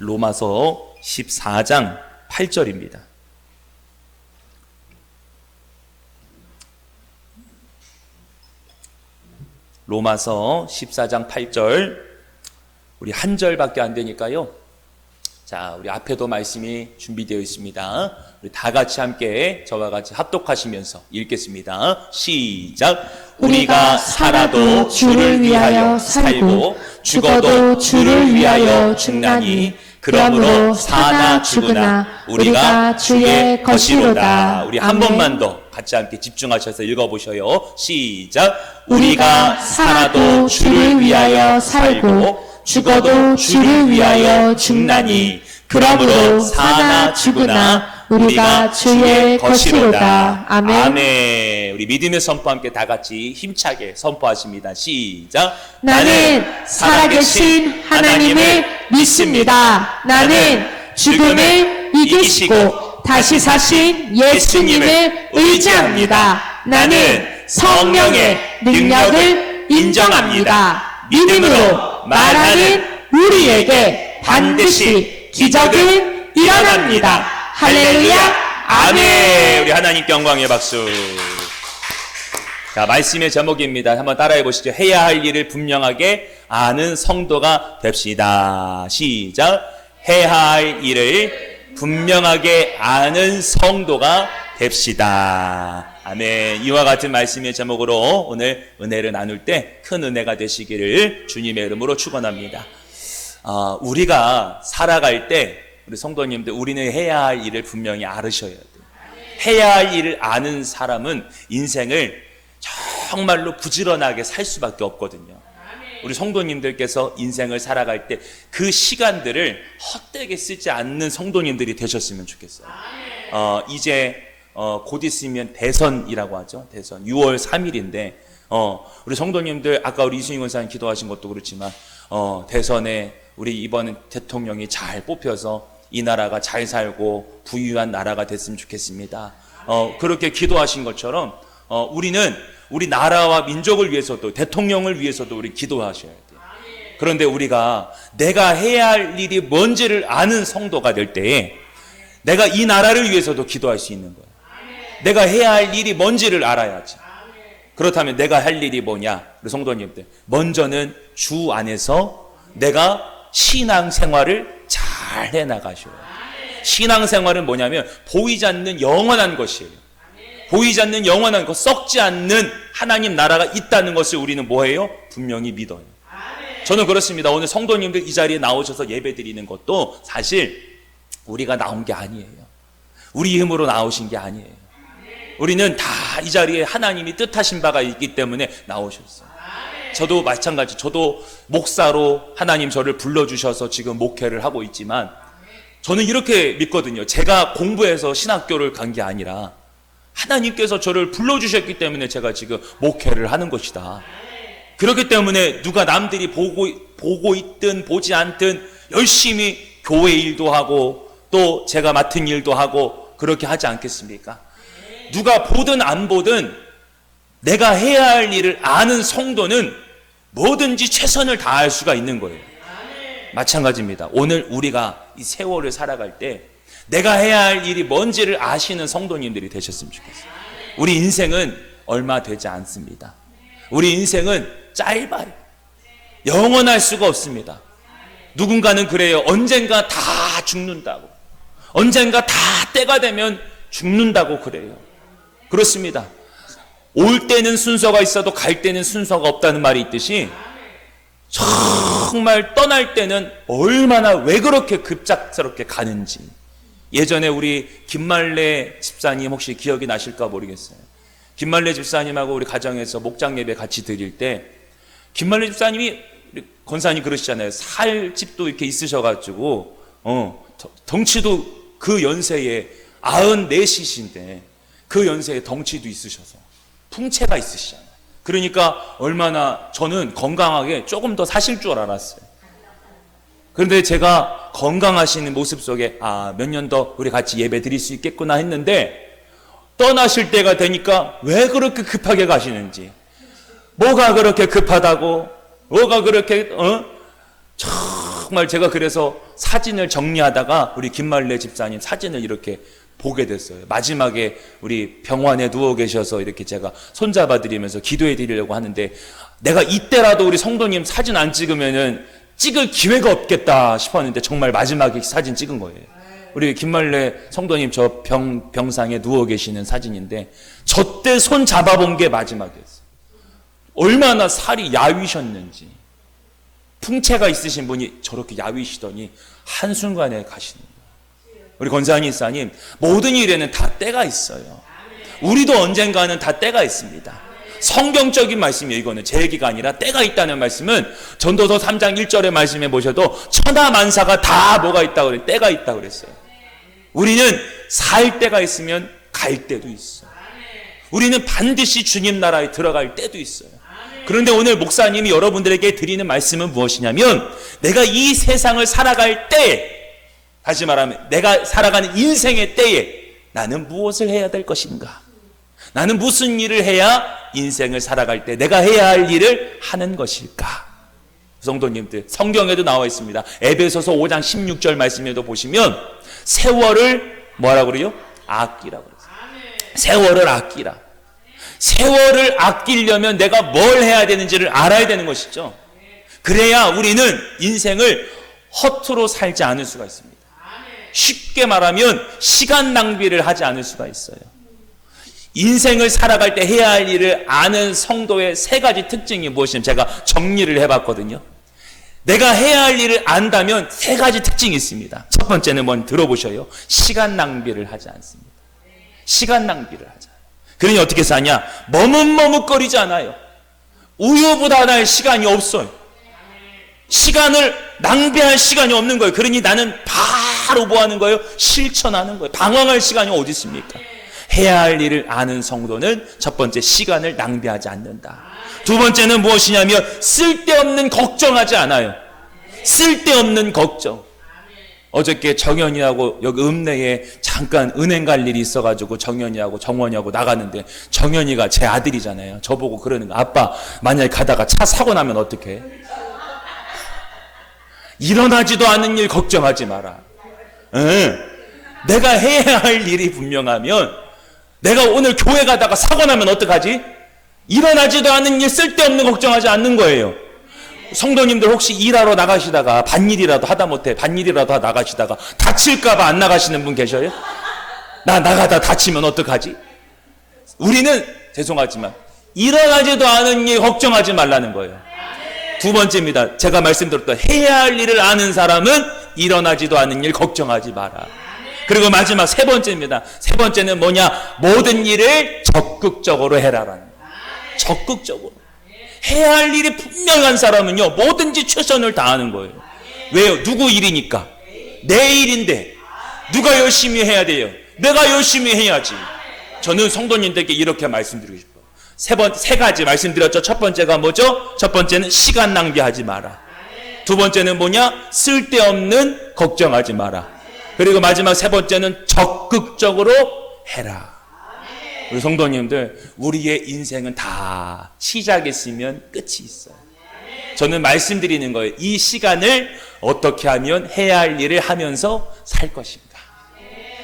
로마서 14장 8절입니다. 로마서 14장 8절, 우리 한 절밖에 안 되니까요. 자, 우리 앞에도 말씀이 준비되어 있습니다. 우리 다 같이 함께 저와 같이 합독하시면서 읽겠습니다. 시작. 우리가 살아도 주를 위하여 살고 죽어도 주를 위하여 죽나니 그러므로 사나 죽으나 우리가 주의 것이로다. 우리 한 번만 더 같이 함께 집중하셔서 읽어보셔요. 시작. 우리가 살아도 주를 위하여 살고 죽어도 주를 위하여 죽나니 그러므로 사나 죽으나 우리가 주의 것이로다. 아멘. 아멘. 우리 믿음의 선포 함께 다 같이 힘차게 선포하십니다. 시작. 나는 살아계신 하나님을 믿습니다. 나는 죽음을 이기시고 다시 사신 예수님을 의지합니다. 나는 성령의 능력을 인정합니다. 믿음으로 말하는 우리에게 반드시 기적은 일어납니다. 할렐루야. 아멘. 우리 하나님께 영광의 박수. 자, 말씀의 제목입니다. 한번 따라해 보시죠. 해야 할 일을 분명하게 아는 성도가 됩시다. 시작. 해야 할 일을 분명하게 아는 성도가 됩시다. 아멘. 이와 같은 말씀의 제목으로 오늘 은혜를 나눌 때 큰 은혜가 되시기를 주님의 이름으로 축원합니다. 우리가 살아갈 때 우리 성도님들, 우리는 해야 할 일을 분명히 알으셔야 돼요. 해야 할 일을 아는 사람은 인생을 정말로 부지런하게 살 수밖에 없거든요. 우리 성도님들께서 인생을 살아갈 때 그 시간들을 헛되게 쓰지 않는 성도님들이 되셨으면 좋겠어요. 이제 곧 있으면 대선이라고 하죠. 대선 6월 3일인데 우리 성도님들, 아까 우리 이순희 권사님 기도하신 것도 그렇지만 대선에 우리 이번 대통령이 잘 뽑혀서 이 나라가 잘 살고 부유한 나라가 됐으면 좋겠습니다. 그렇게 기도하신 것처럼 우리는 우리 나라와 민족을 위해서도, 대통령을 위해서도 우리 기도하셔야 돼요. 그런데 우리가 내가 해야 할 일이 뭔지를 아는 성도가 될 때에 내가 이 나라를 위해서도 기도할 수 있는 거예요. 내가 해야 할 일이 뭔지를 알아야지. 그렇다면 내가 할 일이 뭐냐? 우리 성도님들, 먼저는 주 안에서 내가 신앙생활을 잘 해나가셔요. 신앙생활은 뭐냐면 보이지 않는 영원한 것이에요. 보이지 않는 영원한 것, 썩지 않는 하나님 나라가 있다는 것을 우리는 뭐예요? 분명히 믿어요. 저는 그렇습니다. 오늘 성도님들 이 자리에 나오셔서 예배 드리는 것도 사실 우리가 나온 게 아니에요. 우리 힘으로 나오신 게 아니에요. 우리는 다 이 자리에 하나님이 뜻하신 바가 있기 때문에 나오셨어요. 저도 마찬가지, 저도 목사로 하나님 저를 불러주셔서 지금 목회를 하고 있지만 저는 이렇게 믿거든요. 제가 공부해서 신학교를 간 게 아니라 하나님께서 저를 불러주셨기 때문에 제가 지금 목회를 하는 것이다. 그렇기 때문에 누가 남들이 보고 있든 보지 않든 열심히 교회 일도 하고 또 제가 맡은 일도 하고 그렇게 하지 않겠습니까? 누가 보든 안 보든 내가 해야 할 일을 아는 성도는 뭐든지 최선을 다할 수가 있는 거예요. 마찬가지입니다. 오늘 우리가 이 세월을 살아갈 때 내가 해야 할 일이 뭔지를 아시는 성도님들이 되셨으면 좋겠어요. 우리 인생은 얼마 되지 않습니다. 우리 인생은 짧아요. 영원할 수가 없습니다. 누군가는 그래요. 언젠가 다 죽는다고. 언젠가 다 때가 되면 죽는다고 그래요. 그렇습니다. 올 때는 순서가 있어도 갈 때는 순서가 없다는 말이 있듯이 정말 떠날 때는 얼마나 왜 그렇게 급작스럽게 가는지. 예전에 우리 김말래 집사님 혹시 기억이 나실까 모르겠어요. 김말래 집사님하고 우리 가정에서 목장 예배 같이 드릴 때 김말래 집사님이 권사님 그러시잖아요. 살 집도 이렇게 있으셔가지고 덩치도 그 연세에 94이신데 그 연세에 덩치도 있으셔서 풍채가 있으시잖아요. 그러니까 얼마나 저는 건강하게 조금 더 사실 줄 알았어요. 그런데 제가 건강하시는 모습 속에 몇 년 더 우리 같이 예배 드릴 수 있겠구나 했는데 떠나실 때가 되니까 왜 그렇게 급하게 가시는지, 뭐가 그렇게 급하다고, 뭐가 그렇게 정말 제가 그래서 사진을 정리하다가 우리 김말래 집사님 사진을 이렇게 보게 됐어요. 마지막에 우리 병원에 누워 계셔서 이렇게 제가 손잡아 드리면서 기도해 드리려고 하는데, 내가 이때라도 우리 성도님 사진 안 찍으면은 찍을 기회가 없겠다 싶었는데 정말 마지막에 사진 찍은 거예요. 우리 김말래 성도님 저 병상에 누워 계시는 사진인데, 저 때 손 잡아본 게 마지막이었어요. 얼마나 살이 야위셨는지. 풍채가 있으신 분이 저렇게 야위시더니 한순간에 가시는 거예요. 우리 권사님 사님, 모든 일에는 다 때가 있어요. 우리도 언젠가는 다 때가 있습니다. 성경적인 말씀이에요. 이거는 제 얘기가 아니라 때가 있다는 말씀은 전도서 3장 1절의 말씀에 보셔도 천하만사가 다 뭐가 있다고 그래요? 때가 있다고 그랬어요. 우리는 살 때가 있으면 갈 때도 있어요. 우리는 반드시 주님 나라에 들어갈 때도 있어요. 그런데 오늘 목사님이 여러분들에게 드리는 말씀은 무엇이냐면, 내가 이 세상을 살아갈 때, 다시 말하면 내가 살아가는 인생의 때에 나는 무엇을 해야 될 것인가? 나는 무슨 일을 해야 인생을 살아갈 때 내가 해야 할 일을 하는 것일까? 성도님들, 성경에도 나와 있습니다. 에베소서 5장 16절 말씀에도 보시면 세월을 뭐라고 그래요? 아끼라고 그래요. 세월을 아끼라. 세월을 아끼려면 내가 뭘 해야 되는지를 알아야 되는 것이죠. 그래야 우리는 인생을 허투루 살지 않을 수가 있습니다. 쉽게 말하면 시간 낭비를 하지 않을 수가 있어요. 인생을 살아갈 때 해야 할 일을 아는 성도의 세 가지 특징이 무엇인지 제가 정리를 해봤거든요. 내가 해야 할 일을 안다면 세 가지 특징이 있습니다. 첫 번째는 뭔 들어보셔요. 시간 낭비를 하지 않습니다. 시간 낭비를 하지 않아요. 그러니 어떻게 사냐? 머뭇머뭇거리지 않아요. 우유부단할 시간이 없어요. 시간을 낭비할 시간이 없는 거예요. 그러니 나는 바로 뭐 하는 거예요? 실천하는 거예요. 방황할 시간이 어디 있습니까? 해야 할 일을 아는 성도는 첫 번째, 시간을 낭비하지 않는다. 두 번째는 무엇이냐면 쓸데없는 걱정하지 않아요. 쓸데없는 걱정. 어저께 정연이하고 여기 읍내에 잠깐 은행 갈 일이 있어가지고 정연이하고 정원이하고 나갔는데, 정연이가 제 아들이잖아요. 저보고 그러는 거, 아빠 만약에 가다가 차 사고 나면 어떡해? 일어나지도 않은 일 걱정하지 마라. 내가 해야 할 일이 분명하면, 내가 오늘 교회 가다가 사고 나면 어떡하지? 일어나지도 않은 일, 쓸데없는 걱정하지 않는 거예요. 성도님들 혹시 일하러 나가시다가 밭일이라도 하다 못해 밭일이라도 하다 나가시다가 다칠까봐 안 나가시는 분 계셔요? 나 나가다 다치면 어떡하지? 우리는 죄송하지만 일어나지도 않은 일 걱정하지 말라는 거예요. 두 번째입니다. 제가 말씀드렸던 해야 할 일을 아는 사람은 일어나지도 않은 일 걱정하지 마라. 그리고 마지막 세 번째입니다. 세 번째는 뭐냐? 모든 일을 적극적으로 해라라는 거예요. 적극적으로. 해야 할 일이 분명한 사람은요, 뭐든지 최선을 다하는 거예요. 왜요? 누구 일이니까. 내 일인데 누가 열심히 해야 돼요? 내가 열심히 해야지. 저는 성도님들께 이렇게 말씀드리고 싶어요. 세 가지 말씀드렸죠. 첫 번째가 뭐죠? 첫 번째는 시간 낭비하지 마라. 두 번째는 뭐냐? 쓸데없는 걱정하지 마라. 그리고 마지막 세 번째는 적극적으로 해라. 우리 성도님들, 우리의 인생은 다 시작했으면 끝이 있어요. 저는 말씀드리는 거예요. 이 시간을 어떻게 하면 해야 할 일을 하면서 살 것인가.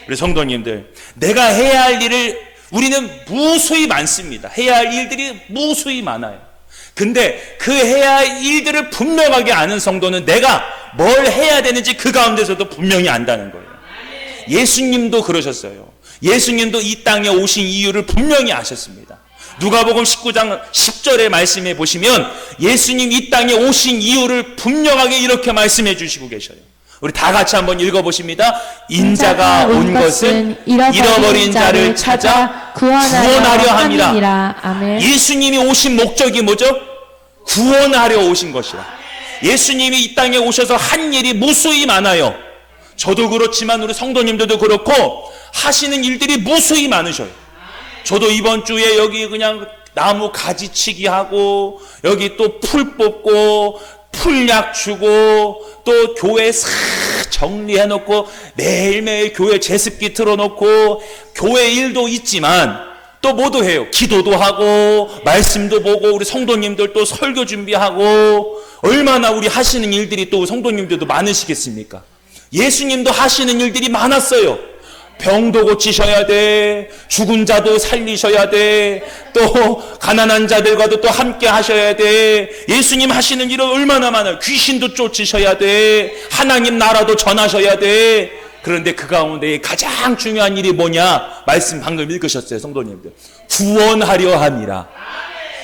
우리 성도님들, 내가 해야 할 일을, 우리는 무수히 많습니다. 해야 할 일들이 무수히 많아요. 근데 그 해야 할 일들을 분명하게 아는 성도는 내가 뭘 해야 되는지 그 가운데서도 분명히 안다는 거예요. 예수님도 그러셨어요. 예수님도 이 땅에 오신 이유를 분명히 아셨습니다. 누가복음 19장 10절의 말씀에 보시면 예수님 이 땅에 오신 이유를 분명하게 이렇게 말씀해 주시고 계셔요. 우리 다 같이 한번 읽어보십니다. 인자가 온 것은 잃어버린 자를 찾아 구원하려 함이라. 아멘. 예수님이 오신 목적이 뭐죠? 구원하려 오신 것이라. 예수님이 이 땅에 오셔서 한 일이 무수히 많아요. 저도 그렇지만 우리 성도님들도 그렇고 하시는 일들이 무수히 많으셔요. 저도 이번 주에 여기 그냥 나무 가지치기 하고, 여기 또 풀 뽑고, 풀약 주고, 또 교회 싹 정리해놓고, 매일매일 교회 제습기 틀어놓고, 교회 일도 있지만, 또 뭐도 해요. 기도도 하고 말씀도 보고 우리 성도님들 또 설교 준비하고 얼마나 우리 하시는 일들이 또 성도님들도 많으시겠습니까? 예수님도 하시는 일들이 많았어요. 병도 고치셔야 돼. 죽은 자도 살리셔야 돼. 또 가난한 자들과도 또 함께 하셔야 돼. 예수님 하시는 일은 얼마나 많아요. 귀신도 쫓으셔야 돼. 하나님 나라도 전하셔야 돼. 그런데 그 가운데 가장 중요한 일이 뭐냐? 말씀 방금 읽으셨어요, 성도님들. 구원하려 함이라.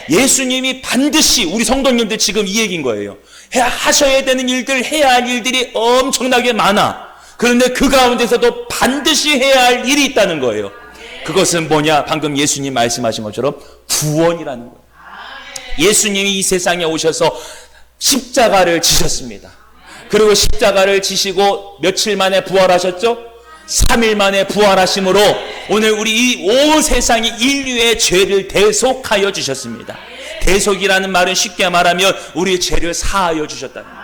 예수님이 반드시 우리 성도님들 지금 이 얘기인 거예요. 하셔야 되는 일들, 해야 할 일들이 엄청나게 많아. 그런데 그 가운데서도 반드시 해야 할 일이 있다는 거예요. 그것은 뭐냐? 방금 예수님 말씀하신 것처럼 구원이라는 거예요. 예수님이 이 세상에 오셔서 십자가를 지셨습니다. 그리고 십자가를 지시고 며칠 만에 부활하셨죠? 3일 만에 부활하심으로 오늘 우리 이 온 세상이 인류의 죄를 대속하여 주셨습니다. 대속이라는 말은 쉽게 말하면 우리의 죄를 사하여 주셨다는 거예요.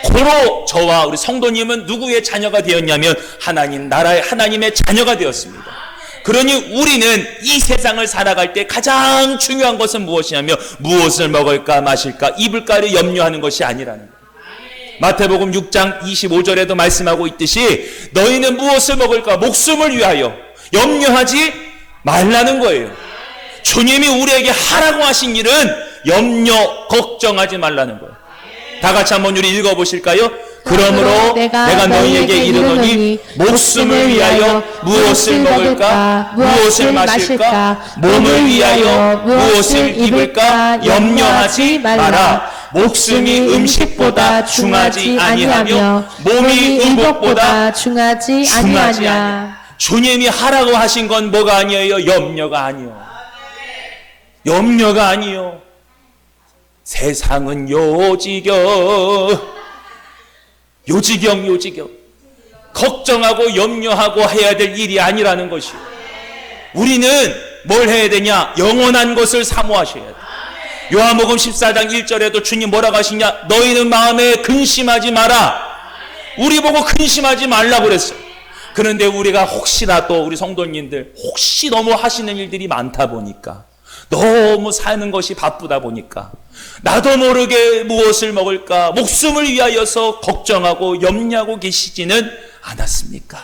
고로 저와 우리 성도님은 누구의 자녀가 되었냐면 하나님 나라의 하나님의 자녀가 되었습니다. 그러니 우리는 이 세상을 살아갈 때 가장 중요한 것은 무엇이냐면 무엇을 먹을까 마실까 입을까를 염려하는 것이 아니라는 거예요. 마태복음 6장 25절에도 말씀하고 있듯이 너희는 무엇을 먹을까 목숨을 위하여 염려하지 말라는 거예요. 주님이 우리에게 하라고 하신 일은 염려 걱정하지 말라는 거예요. 다 같이 한번 우리 읽어보실까요? 그러므로 내가 너희에게 이르노니 목숨을 위하여 무엇을 먹을까 무엇을 마실까 몸을 위하여 무엇을 입을까 염려하지 마라. 목숨이 음식보다 중하지 아니하며 몸이 의복보다 중하지 아니하냐. 주님이 하라고 하신 건 뭐가 아니에요? 염려가 아니요. 염려가 아니요. 세상은 요지경 걱정하고 염려하고 해야 될 일이 아니라는 것이요. 우리는 뭘 해야 되냐? 영원한 것을 사모하셔야 돼. 요한복음 14장 1절에도 주님 뭐라고 하시냐? 너희는 마음에 근심하지 마라. 우리 보고 근심하지 말라고 그랬어요. 그런데 우리가 혹시나 또 우리 성도님들 혹시 너무 하시는 일들이 많다 보니까 너무 사는 것이 바쁘다 보니까 나도 모르게 무엇을 먹을까 목숨을 위하여서 걱정하고 염려하고 계시지는 않았습니까?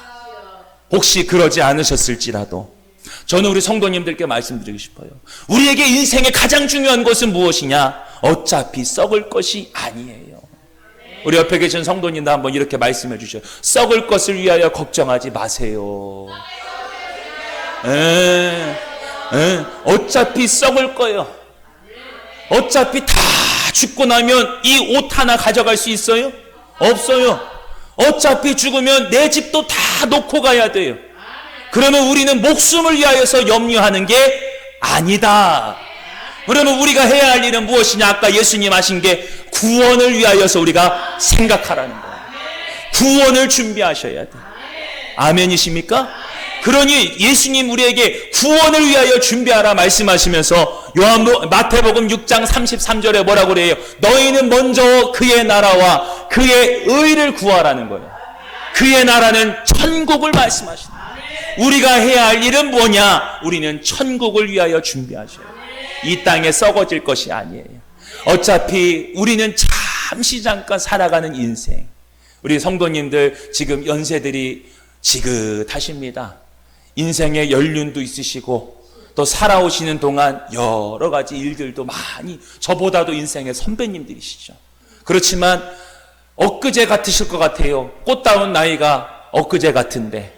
혹시 그러지 않으셨을지라도 저는 우리 성도님들께 말씀드리고 싶어요. 우리에게 인생의 가장 중요한 것은 무엇이냐? 어차피 썩을 것이 아니에요. 우리 옆에 계신 성도님도 한번 이렇게 말씀해 주셔요. 썩을 것을 위하여 걱정하지 마세요. 어차피 썩을 거예요. 어차피 다 죽고 나면 이 옷 하나 가져갈 수 있어요? 없어요. 어차피 죽으면 내 집도 다 놓고 가야 돼요. 그러면 우리는 목숨을 위하여서 염려하는 게 아니다. 그러면 우리가 해야 할 일은 무엇이냐? 아까 예수님 하신 게 구원을 위하여서 우리가 생각하라는 거예요. 구원을 준비하셔야 돼. 아멘이십니까? 그러니 예수님 우리에게 구원을 위하여 준비하라 말씀하시면서 마태복음 6장 33절에 뭐라고 그래요? 너희는 먼저 그의 나라와 그의 의를 구하라는 거예요. 그의 나라는 천국을 말씀하시는 거예요. 우리가 해야 할 일은 뭐냐? 우리는 천국을 위하여 준비하셔야 돼요. 이 땅에 썩어질 것이 아니에요. 어차피 우리는 잠시 잠깐 살아가는 인생. 우리 성도님들 지금 연세들이 지긋하십니다. 인생의 연륜도 있으시고 또 살아오시는 동안 여러 가지 일들도 많이 저보다도 인생의 선배님들이시죠. 그렇지만 엊그제 같으실 것 같아요. 꽃다운 나이가 엊그제 같은데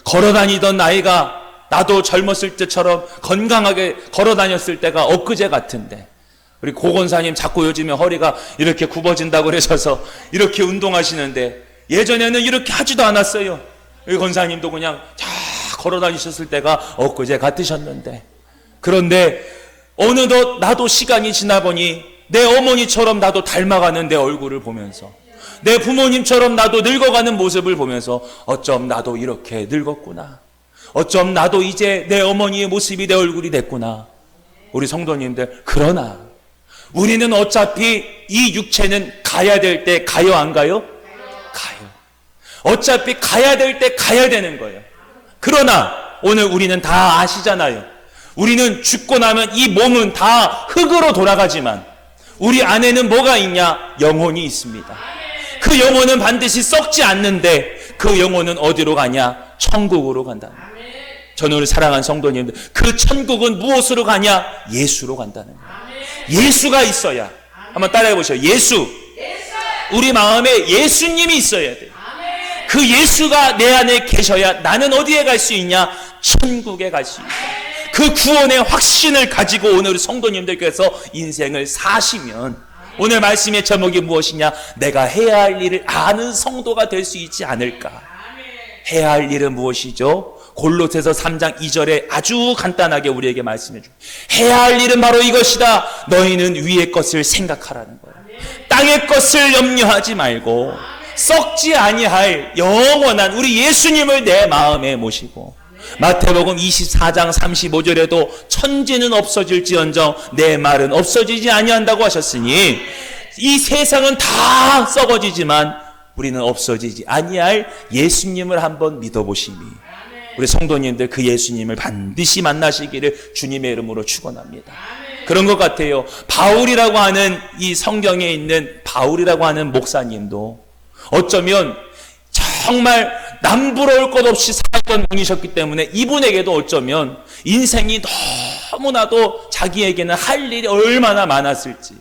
걸어다니던 나이가 나도 젊었을 때처럼 건강하게 걸어다녔을 때가 엊그제 같은데 우리 고건사님 자꾸 요즘에 허리가 이렇게 굽어진다고 그러셔서 이렇게 운동하시는데 예전에는 이렇게 하지도 않았어요. 우리 권사님도 그냥 쫙 걸어다니셨을 때가 엊그제 같으셨는데 그런데 어느덧 나도 시간이 지나 보니 내 어머니처럼 나도 닮아가는 내 얼굴을 보면서 내 부모님처럼 나도 늙어가는 모습을 보면서 어쩜 나도 이렇게 늙었구나. 어쩜 나도 이제 내 어머니의 모습이 내 얼굴이 됐구나. 우리 성도님들 그러나 우리는 어차피 이 육체는 가야 될 때 가요 안 가요? 가요. 어차피 가야 될 때 가야 되는 거예요. 그러나 오늘 우리는 다 아시잖아요. 우리는 죽고 나면 이 몸은 다 흙으로 돌아가지만 우리 안에는 뭐가 있냐? 영혼이 있습니다. 그 영혼은 반드시 썩지 않는데 그 영혼은 어디로 가냐? 천국으로 간다. 저는 우리 사랑하는 성도님들, 그 천국은 무엇으로 가냐? 예수로 간다는 거예요. 예수가 있어야. 한번 따라해 보세요. 예수. 우리 마음에 예수님이 있어야 돼요. 그 예수가 내 안에 계셔야 나는 어디에 갈 수 있냐? 천국에 갈 수 있다. 그 구원의 확신을 가지고 오늘 성도님들께서 인생을 사시면 오늘 말씀의 제목이 무엇이냐? 내가 해야 할 일을 아는 성도가 될 수 있지 않을까? 해야 할 일은 무엇이죠? 골로새서 3장 2절에 아주 간단하게 우리에게 말씀해 줍니다. 해야 할 일은 바로 이것이다. 너희는 위의 것을 생각하라는 거예요. 땅의 것을 염려하지 말고 썩지 아니할 영원한 우리 예수님을 내 마음에 모시고, 마태복음 24장 35절에도 천지는 없어질지언정 내 말은 없어지지 아니한다고 하셨으니 이 세상은 다 썩어지지만 우리는 없어지지 아니할 예수님을 한번 믿어보시니 우리 성도님들 그 예수님을 반드시 만나시기를 주님의 이름으로 축원합니다. 그런 것 같아요. 바울이라고 하는 이 성경에 있는 바울이라고 하는 목사님도 어쩌면 정말 남부러울 것 없이 살았던 분이셨기 때문에 이분에게도 어쩌면 인생이 너무나도 자기에게는 할 일이 얼마나 많았을지,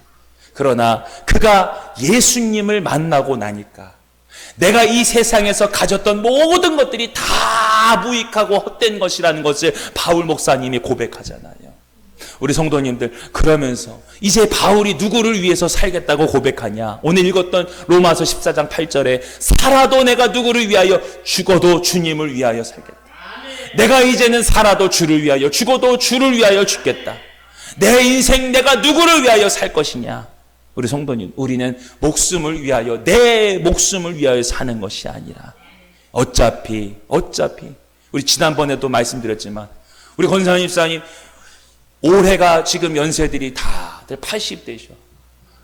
그러나 그가 예수님을 만나고 나니까 내가 이 세상에서 가졌던 모든 것들이 다 무익하고 헛된 것이라는 것을 바울 목사님이 고백하잖아요. 우리 성도님들, 그러면서 이제 바울이 누구를 위해서 살겠다고 고백하냐? 오늘 읽었던 로마서 14장 8절에 살아도 내가 누구를 위하여, 죽어도 주님을 위하여 살겠다. 내가 이제는 살아도 주를 위하여, 죽어도 주를 위하여 죽겠다. 내 인생 내가 누구를 위하여 살 것이냐? 우리 성도님, 우리는 목숨을 위하여, 내 목숨을 위하여 사는 것이 아니라 어차피 우리 지난번에도 말씀드렸지만 우리 권사님 집사님 올해가 지금 연세들이 다들 80대셔.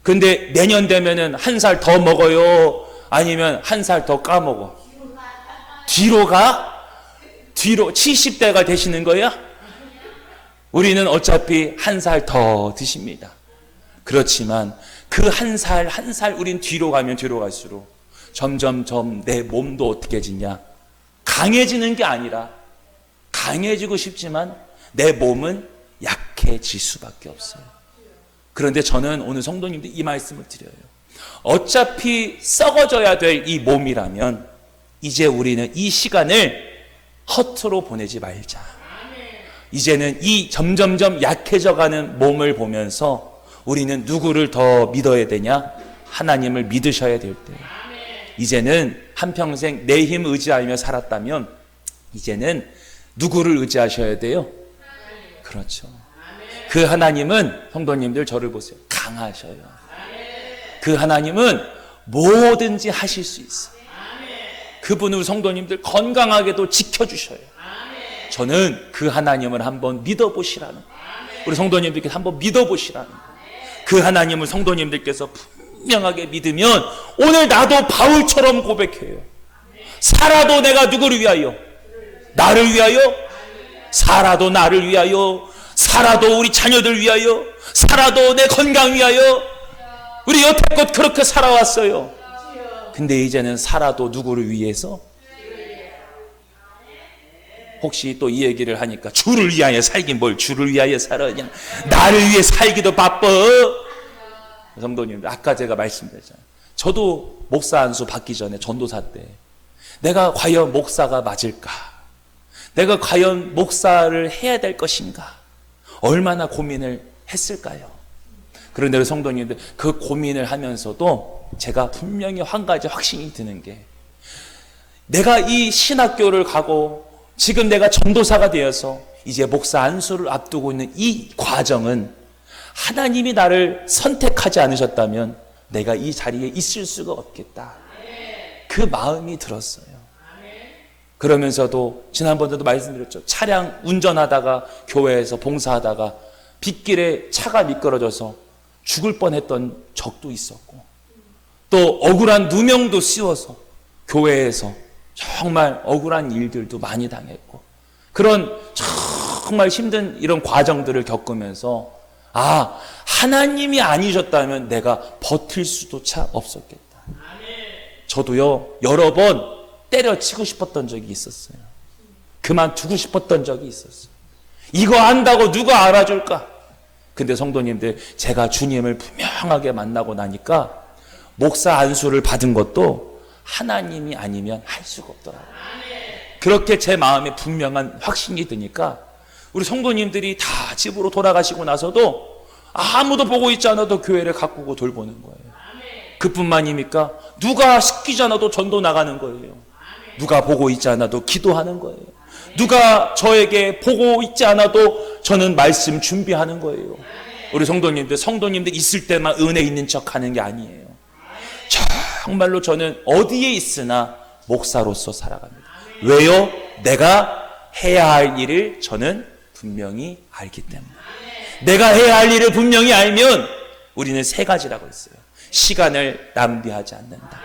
근데 내년 되면은 한 살 더 먹어요? 아니면 한 살 더 까먹어? 뒤로 가? 뒤로 70대가 되시는 거야? 우리는 어차피 한 살 더 드십니다. 그렇지만 그 한 살 한 살 우린 뒤로 가면 뒤로 갈수록 점점점 내 몸도 어떻게 지냐? 강해지는 게 아니라 강해지고 싶지만 내 몸은 약해질 수밖에 없어요. 그런데 저는 오늘 성도님들 이 말씀을 드려요. 어차피 썩어져야 될 이 몸이라면 이제 우리는 이 시간을 허투루 보내지 말자. 이제는 이 점점점 약해져가는 몸을 보면서 우리는 누구를 더 믿어야 되냐? 하나님을 믿으셔야 될 때. 이제는 한평생 내 힘 의지하며 살았다면 이제는 누구를 의지하셔야 돼요? 그렇죠. 그 하나님은, 성도님들 저를 보세요, 강하셔요. 그 하나님은 뭐든지 하실 수 있어요. 그분을 성도님들 건강하게도 지켜주셔요. 저는 그 하나님을 한번 믿어보시라는 거예요. 우리 성도님들께서 한번 믿어보시라는 거예요. 그 하나님을 성도님들께서 분명하게 믿으면 오늘 나도 바울처럼 고백해요. 살아도 내가 누구를 위하여? 나를 위하여? 살아도 나를 위하여, 살아도 우리 자녀들 위하여, 살아도 내 건강 위하여. 우리 여태껏 그렇게 살아왔어요. 근데 이제는 살아도 누구를 위해서? 혹시 또 이 얘기를 하니까 주를 위하여 살긴 뭘 주를 위하여 살아, 그냥 나를 위해 살기도 바빠. 성도님들, 아까 제가 말씀드렸잖아요. 저도 목사 안수 받기 전에 전도사 때 내가 과연 목사가 맞을까? 내가 과연 목사를 해야 될 것인가? 얼마나 고민을 했을까요? 그런데 성도님들, 그 고민을 하면서도 제가 분명히 한 가지 확신이 드는 게, 내가 이 신학교를 가고 지금 내가 전도사가 되어서 이제 목사 안수를 앞두고 있는 이 과정은 하나님이 나를 선택하지 않으셨다면 내가 이 자리에 있을 수가 없겠다. 그 마음이 들었어요. 그러면서도 지난번에도 말씀드렸죠. 차량 운전하다가 교회에서 봉사하다가 빗길에 차가 미끄러져서 죽을 뻔했던 적도 있었고, 또 억울한 누명도 씌워서 교회에서 정말 억울한 일들도 많이 당했고, 그런 정말 힘든 이런 과정들을 겪으면서 하나님이 아니셨다면 내가 버틸 수도차 없었겠다. 저도요 여러 번 때려치고 싶었던 적이 있었어요. 그만두고 싶었던 적이 있었어요. 이거 안다고 누가 알아줄까? 근데 성도님들, 제가 주님을 분명하게 만나고 나니까 목사 안수를 받은 것도 하나님이 아니면 할 수가 없더라고요. 그렇게 제 마음에 분명한 확신이 드니까 우리 성도님들이 다 집으로 돌아가시고 나서도 아무도 보고 있지 않아도 교회를 가꾸고 돌보는 거예요. 그뿐만입니까? 누가 시키지 않아도 전도 나가는 거예요. 누가 보고 있지 않아도 기도하는 거예요. 누가 저에게 보고 있지 않아도 저는 말씀 준비하는 거예요. 우리 성도님들 있을 때만 은혜 있는 척 하는 게 아니에요. 정말로 저는 어디에 있으나 목사로서 살아갑니다. 왜요? 내가 해야 할 일을 저는 분명히 알기 때문에. 내가 해야 할 일을 분명히 알면 우리는 세 가지라고 했어요. 시간을 낭비하지 않는다.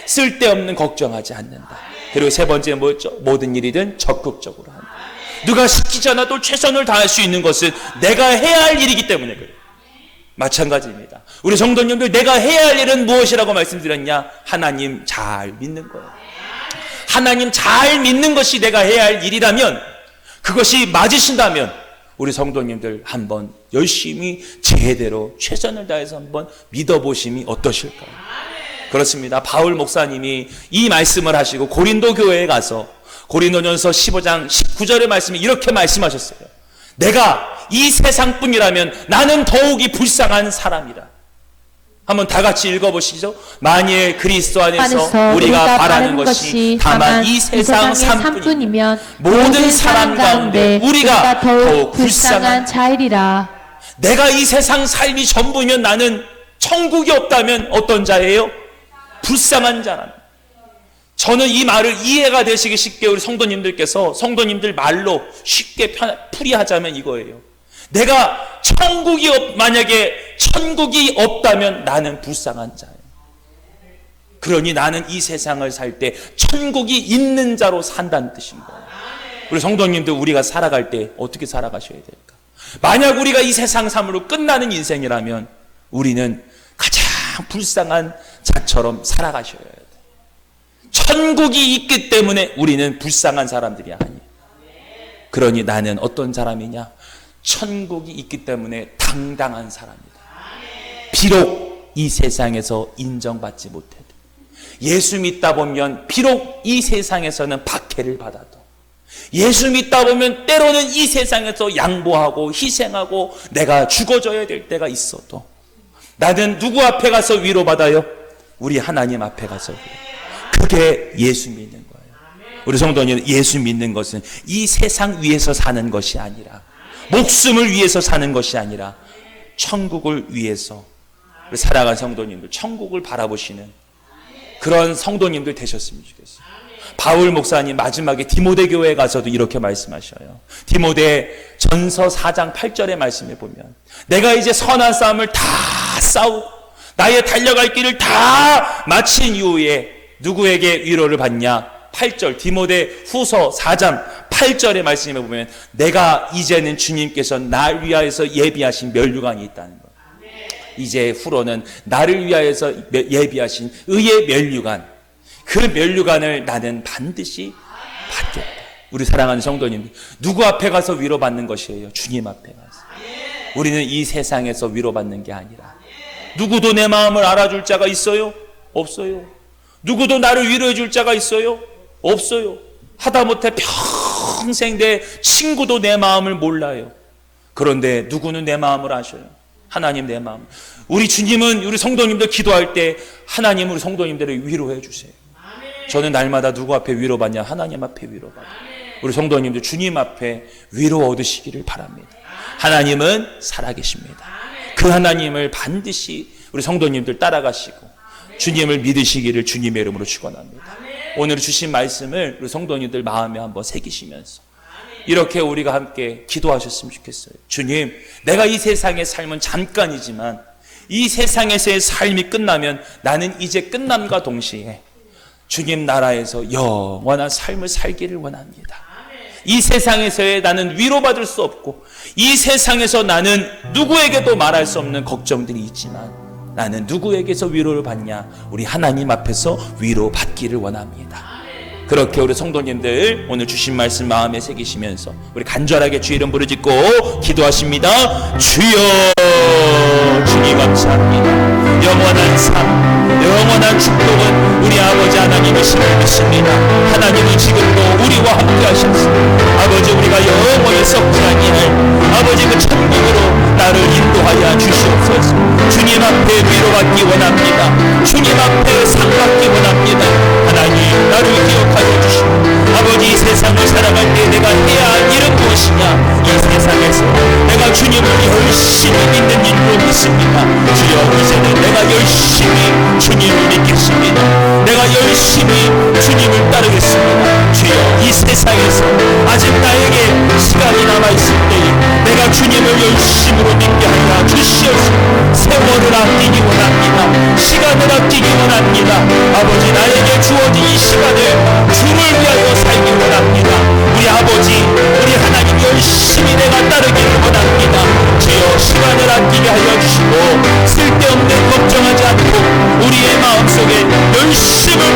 쓸데없는 걱정하지 않는다. 그리고 세 번째 뭐였죠? 모든 일이든 적극적으로 한다. 누가 시키지 않아도 최선을 다할 수 있는 것은 내가 해야 할 일이기 때문에 그래요. 마찬가지입니다. 우리 성도님들, 내가 해야 할 일은 무엇이라고 말씀드렸냐? 하나님 잘 믿는 거예요. 하나님 잘 믿는 것이 내가 해야 할 일이라면, 그것이 맞으신다면 우리 성도님들 한번 열심히 제대로 최선을 다해서 한번 믿어보심이 어떠실까요? 그렇습니다. 바울 목사님이 이 말씀을 하시고 고린도 교회에 가서 고린도전서 15장 19절의 말씀에 이렇게 말씀하셨어요. 내가 이 세상뿐이라면 나는 더욱이 불쌍한 사람이라. 한번 다 같이 읽어보시죠. 만일 그리스도 안에서 우리가 바라는 것이 다만 이 세상 삶뿐이면 모든 사람 가운데 우리가 더욱 불쌍한 자이리라. 내가 이 세상 삶이 전부면 나는 천국이 없다면 어떤 자예요? 불쌍한 자랍니다. 저는 이 말을 이해가 되시기 쉽게 우리 성도님들께서 성도님들 말로 쉽게 풀이하자면 이거예요. 내가 만약에 천국이 없다면 나는 불쌍한 자예요. 그러니 나는 이 세상을 살 때 천국이 있는 자로 산다는 뜻인 거예요. 우리 성도님들, 우리가 살아갈 때 어떻게 살아가셔야 될까? 만약 우리가 이 세상 삶으로 끝나는 인생이라면 우리는 가장 불쌍한 자처럼 살아가셔야 돼요. 천국이 있기 때문에 우리는 불쌍한 사람들이 아니에요. 그러니 나는 어떤 사람이냐? 천국이 있기 때문에 당당한 사람이다. 비록 이 세상에서 인정받지 못해도, 예수 믿다 보면 비록 이 세상에서는 박해를 받아도, 예수 믿다 보면 때로는 이 세상에서 양보하고 희생하고 내가 죽어져야 될 때가 있어도 나는 누구 앞에 가서 위로받아요? 우리 하나님 앞에 가서. 그게 예수 믿는 거예요. 우리 성도님, 예수 믿는 것은 이 세상 위에서 사는 것이 아니라, 목숨을 위해서 사는 것이 아니라 천국을 위해서 살아간 성도님들, 천국을 바라보시는 그런 성도님들 되셨으면 좋겠어요. 바울 목사님 마지막에 디모데 교회에 가서도 이렇게 말씀하셔요. 디모데 전서 4장 8절의 말씀에 보면, 내가 이제 선한 싸움을 다 싸우고 나의 달려갈 길을 다 마친 이후에 누구에게 위로를 받냐? 8절, 디모데 후서 4장 8절의 말씀에 보면, 내가 이제는 주님께서 날 위하여서 예비하신 멸류관이 있다는 거예요. 이제 후로는 나를 위하여서 예비하신 의의 멸류관, 그 멸류관을 나는 반드시 받겠다. 우리 사랑하는 성도님들, 누구 앞에 가서 위로받는 것이에요? 주님 앞에 가서. 우리는 이 세상에서 위로받는 게 아니라, 누구도 내 마음을 알아줄 자가 있어요? 없어요. 누구도 나를 위로해 줄 자가 있어요? 없어요. 하다못해 평생 내 친구도 내 마음을 몰라요. 그런데 누구는 내 마음을 아셔요? 하나님 내 마음. 우리 주님은 우리 성도님들 기도할 때 하나님 우리 성도님들을 위로해 주세요. 저는 날마다 누구 앞에 위로받냐? 하나님 앞에 위로받아요. 우리 성도님들 주님 앞에 위로 얻으시기를 바랍니다. 하나님은 살아계십니다. 그 하나님을 반드시 우리 성도님들 따라가시고 주님을 믿으시기를 주님의 이름으로 축원합니다. 오늘 주신 말씀을 우리 성도님들 마음에 한번 새기시면서 이렇게 우리가 함께 기도하셨으면 좋겠어요. 주님, 내가 이 세상의 삶은 잠깐이지만 이 세상에서의 삶이 끝나면 나는 이제 끝남과 동시에 주님 나라에서 영원한 삶을 살기를 원합니다. 이 세상에서의 나는 위로받을 수 없고 이 세상에서 나는 누구에게도 말할 수 없는 걱정들이 있지만 나는 누구에게서 위로를 받냐? 우리 하나님 앞에서 위로받기를 원합니다. 그렇게 우리 성도님들 오늘 주신 말씀 마음에 새기시면서 우리 간절하게 주 이름 부르짖고 기도하십니다. 주여, 주님 감사합니다. 영원한 삶, 영원한 축복은 우리 아버지 하나님이심을 믿습니다. 하나님은 지금도 우리와 함께 하셨습니다. 아버지, 우리가 영원히 썩지 아니할 아버지 그 천국으로 나를 인도하여 주시옵소서. 주님 앞에 위로받기 원합니다. 주님 앞에 상받기 원합니다. 하나님, 나를 기억하여 주시고 아버지, 이 세상을 살아갈 때 내가 해야 할 일은 무엇이냐? 이 세상에서 내가 주님을 열심히 믿는 일로 믿습니다. 주여, 이제는 내가 열심히 주님을 믿겠습니다. 내가 열심히 주님을 따르겠습니다. 주여, 이 세상에서 아직 나에게 시간이 남아있을 때에 내가 주님을 열심으로 믿게 하여 주시옵소서. 세월을 아끼기 원합니다. 시간을 아끼기 원합니다. 아버지, 나에게 주어진 이 시간을 주를 위하여 살기 원합니다. 우리 아버지, 우리 하나님 열심히 내가 따르기를 원합니다. 주여, 시간을 아끼게 하여 주시고 쓸데없는 걱정하지 않고 우리의 마음속에 열심을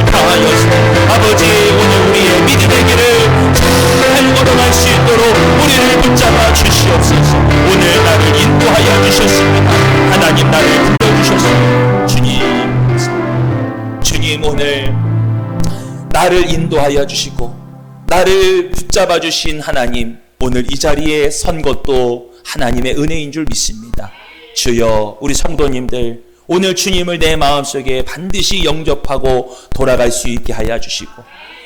다하여서 아버지, 오늘 우리의 믿음의 길을 잘 걸어갈 수 있도록 우리를 붙잡아 주시옵소서. 오늘 나를 인도하여 주셨습니다. 하나님, 나를 불러주셨습니다. 주님, 오늘 나를 인도하여 주시고 나를 붙잡아 주신 하나님, 오늘 이 자리에 선 것도 하나님의 은혜인 줄 믿습니다. 주여, 우리 성도님들 오늘 주님을 내 마음속에 반드시 영접하고 돌아갈 수 있게 하여 주시고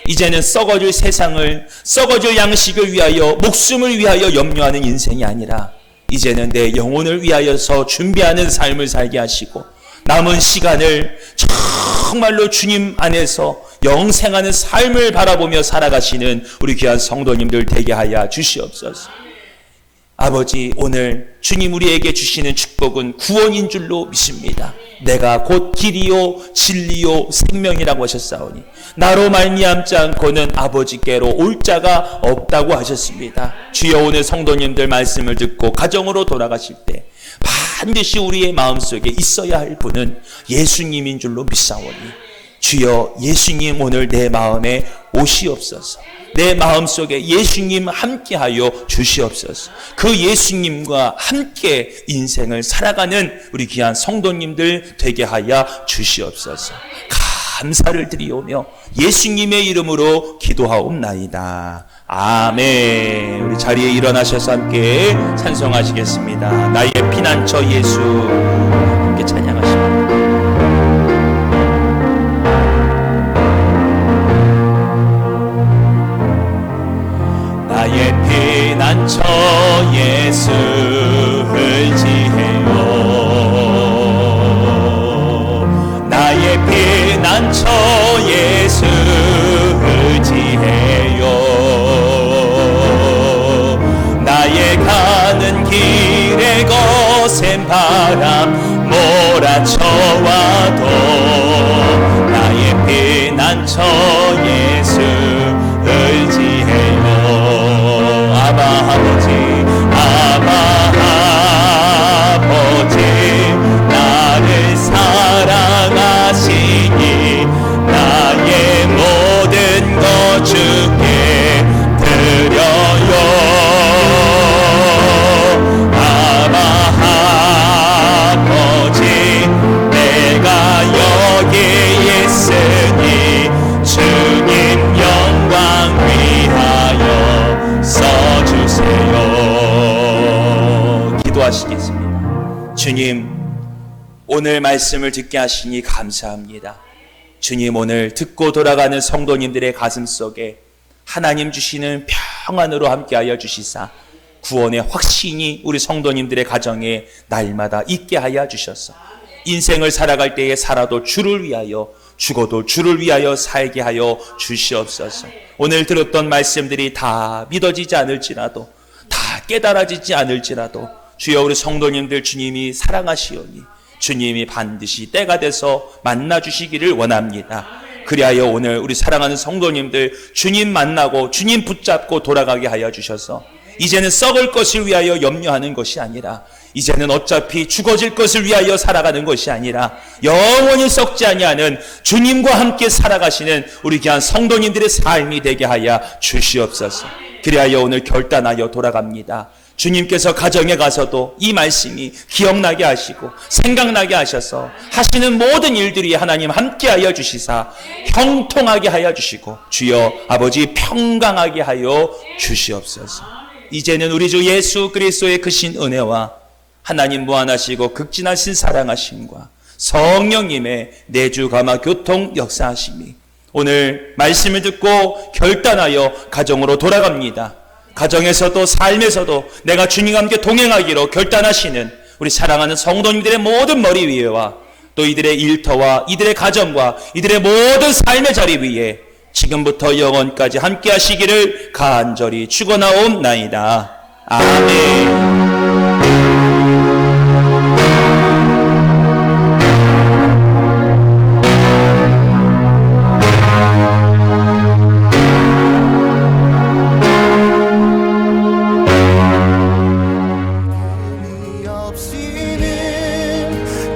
이제는 썩어질 세상을, 썩어질 양식을 위하여, 목숨을 위하여 염려하는 인생이 아니라 이제는 내 영혼을 위하여서 준비하는 삶을 살게 하시고 남은 시간을 정말로 주님 안에서 영생하는 삶을 바라보며 살아가시는 우리 귀한 성도님들 되게 하여 주시옵소서. 아버지, 오늘 주님 우리에게 주시는 축복은 구원인 줄로 믿습니다. 내가 곧 길이요 진리요 생명이라고 하셨사오니 나로 말미암지 않고는 아버지께로 올 자가 없다고 하셨습니다. 주여, 오늘 성도님들 말씀을 듣고 가정으로 돌아가실 때 반드시 우리의 마음속에 있어야 할 분은 예수님인 줄로 믿사오니 주여, 예수님 오늘 내 마음에 오시옵소서. 내 마음속에 예수님 함께하여 주시옵소서. 그 예수님과 함께 인생을 살아가는 우리 귀한 성도님들 되게 하여 주시옵소서. 감사를 드리오며 예수님의 이름으로 기도하옵나이다. 아멘. 우리 자리에 일어나셔서 함께 찬송하시겠습니다. 나의 피난처 예수. 함께 찬양하십니다. 나의 피난처 예수 의지해요. 나의 피난처 예수 의지해요. 나의 가는 길에 거센 바람 몰아쳐와도 나의 피난처 예수 의지해요. 아바 아버지, 아바 아버지, 나를 사랑하시니 나의 모든 것 주께 드려요. 아바 아버지, 내가 여기에 있으니 주님 영광 위하여 써주세요. 기도하시겠습니다. 주님, 오늘 말씀을 듣게 하시니 감사합니다. 주님, 오늘 듣고 돌아가는 성도님들의 가슴 속에 하나님 주시는 평안으로 함께하여 주시사 구원의 확신이 우리 성도님들의 가정에 날마다 있게 하여 주셔서 인생을 살아갈 때에 살아도 주를 위하여, 죽어도 주를 위하여 살게 하여 주시옵소서. 오늘 들었던 말씀들이 다 믿어지지 않을지라도, 다 깨달아지지 않을지라도 주여, 우리 성도님들 주님이 사랑하시오니 주님이 반드시 때가 돼서 만나주시기를 원합니다. 그리하여 오늘 우리 사랑하는 성도님들 주님 만나고 주님 붙잡고 돌아가게 하여 주셔서 이제는 썩을 것을 위하여 염려하는 것이 아니라 이제는 어차피 죽어질 것을 위하여 살아가는 것이 아니라 영원히 썩지 아니하는 주님과 함께 살아가시는 우리 귀한 성도님들의 삶이 되게 하여 주시옵소서. 그리하여 오늘 결단하여 돌아갑니다. 주님께서 가정에 가서도 이 말씀이 기억나게 하시고 생각나게 하셔서 하시는 모든 일들이 하나님 함께하여 주시사 형통하게 하여 주시고 주여 아버지 평강하게 하여 주시옵소서. 이제는 우리 주 예수 그리스도의 크신 은혜와 하나님 무한하시고 극진하신 사랑하심과 성령님의 내주 감화 교통 역사하심이 오늘 말씀을 듣고 결단하여 가정으로 돌아갑니다. 가정에서도 삶에서도 내가 주님과 함께 동행하기로 결단하시는 우리 사랑하는 성도님들의 모든 머리 위에와 또 이들의 일터와 이들의 가정과 이들의 모든 삶의 자리 위에 지금부터 영원까지 함께 하시기를 간절히 축원하옵나이다. 아멘.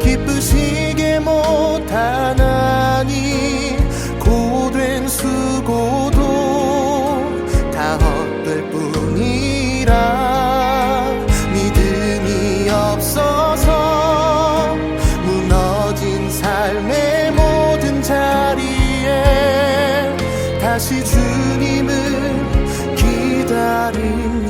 기쁘시게 못하나니 고된 수고도 다 헛될 뿐이라 믿음이 없어서 무너진 삶의 모든 자리에 다시 주님을 기다립니다.